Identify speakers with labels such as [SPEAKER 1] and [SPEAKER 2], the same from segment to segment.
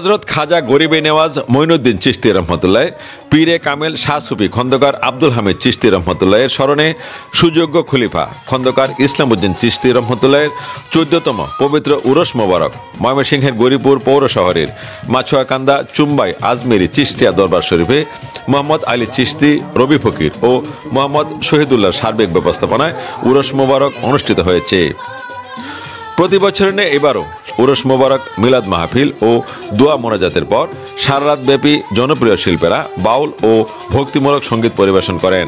[SPEAKER 1] হযরত খাজা গরিবে নেওয়াজ মঈনুদ্দিন চিশতি রহমতুল্লাহ, পীরে কামেল শাহ সুফি খন্দকার আব্দুল হামিদ চিশতি রহমতুল্লাহের স্মরণে সুযোগ্য খলিফা খন্দকার ইসলাম উদ্দিন চিশতি রহমতুল্লাহের 14তম পবিত্র উরস মোবারক ময়মনসিংহের গরিপুর পৌর শহরের মাছুয়াকান্দা চুম্বাই আজমেরি চিশতিয়া দরবার শরীফে মোহাম্মদ আলী চিশতি, রবি ফকির ও মোহাম্মদ শহীদুল্লাহর সার্বিক ব্যবস্থাপনায় উরস মোবারক অনুষ্ঠিত হয়েছে। প্রতি বছরের ন্যায় এবারও উরস মোবারক মিলাদ মাহফিল ও দোয়া মোনাজাতের পর সারা রাত ব্যাপী জনপ্রিয় শিল্পীরা বাউল ও ভক্তিমূলক সঙ্গীত পরিবেশন করেন।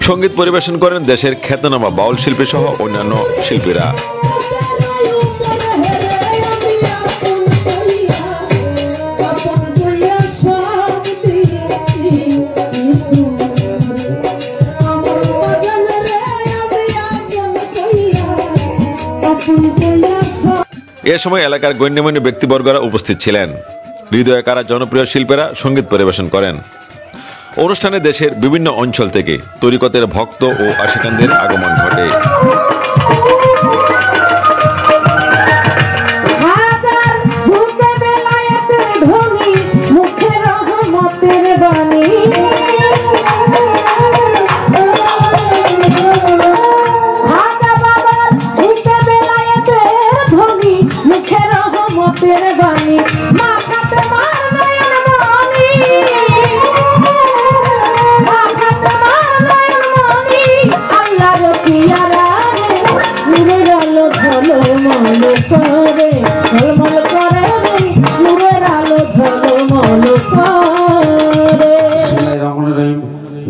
[SPEAKER 1] সঙ্গীত পরিবেশন করেন দেশের খ্যাতনামা বাউল শিল্পী সহ অন্যান্য শিল্পীরা। এ সময় এলাকার গণ্যমান্য ব্যক্তিবর্গরা উপস্থিত ছিলেন। হৃদয়কারা জনপ্রিয় শিল্পীরা সঙ্গীত পরিবেশন করেন। অনুষ্ঠানে দেশের বিভিন্ন অঞ্চল থেকে তরিকতের ভক্ত ও আশিকানদের আগমন ঘটে।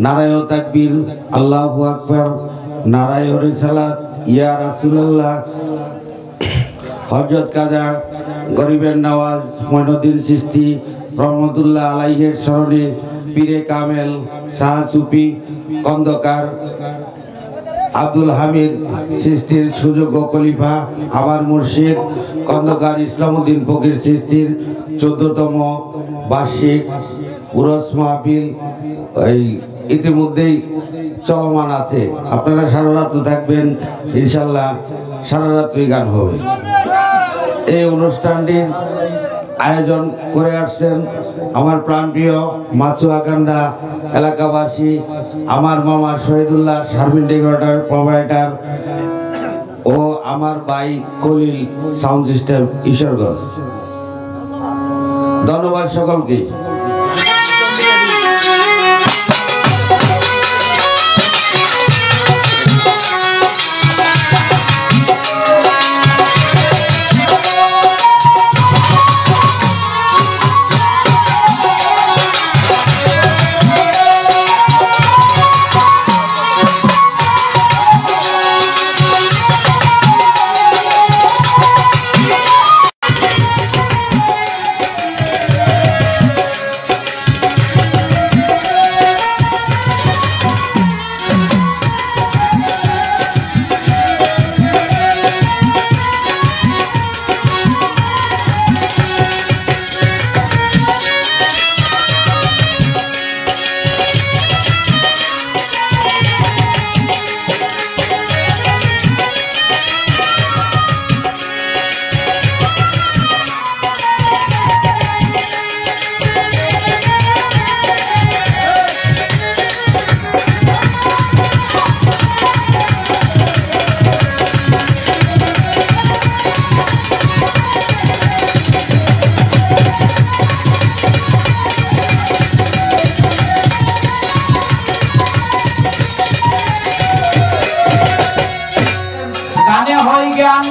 [SPEAKER 2] নারায়ে তাকবীর, আল্লাহু আকবার, নারায়ে রিসালাত, ইয়া রাসূলুল্লাহ। হযরত খাজা গরিবের নওয়াজ মঈনুদ্দিন চিশতি রহমতুল্লাহ আলাইহির স্মরণে পীরে কামেল শাহ সুফি খন্দকার আব্দুল হামিদ চিশতির সুযোগ্য খলিফা আমার মুর্শিদ খন্দকার ইসলাম উদ্দিন ফকির চিশতির 14তম বার্ষিক উরস মাহফিল ইতিমধ্যেই চলমান আছে। আপনারা সারা রাত থাকবেন, ইনশাল্লাহ সারা রাত্রি গান হবে। এই অনুষ্ঠানটির আয়োজন করে আসছেন আমার প্রাণপ্রিয় মাছুয়াকান্দা এলাকাবাসী, আমার মামা শহীদুল্লাহ সার্বিক ডেকোরেটর প্রোভাইডার ও আমার ভাই খলিল সাউন্ড সিস্টেম ঈশ্বরগঞ্জ। ধন্যবাদ সকলকে।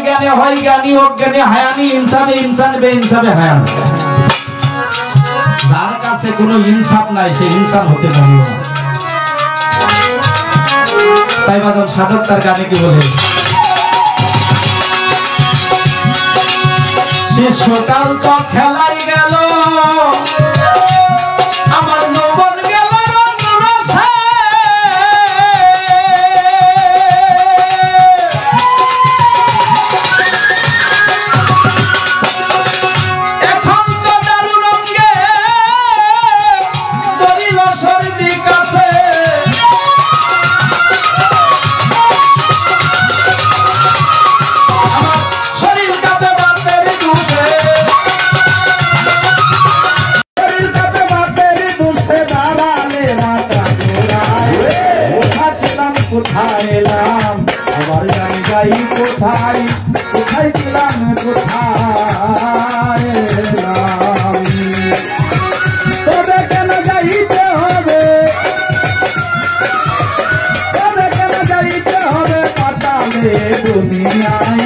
[SPEAKER 2] জ্ঞানে হয় জ্ঞানী, অজ্ঞানে হায়ানি, ইনসানে ইনসান, বেইনসানে হায়ান। যার কাছে কোনো ইনসাফ নাই সে ইনসান হতে পারে না। তাই বাজান সাধক তার গানে কি বলে, সে সকাল তো খেলাই গেল আমার যৌবন গেল রসে। এখন তো দারুণ অঙ্গে দরিল সর্দি কাছে। আমার শরীর কাঁপে বাতের দুষে। এলাম আবার জানি যাই কোথায় কোথায় ছিলাম কোথায় এলাম তবে কেন যাইতে হবে তবে কেন যাইতে হবে পাতালে দুনিয়ায়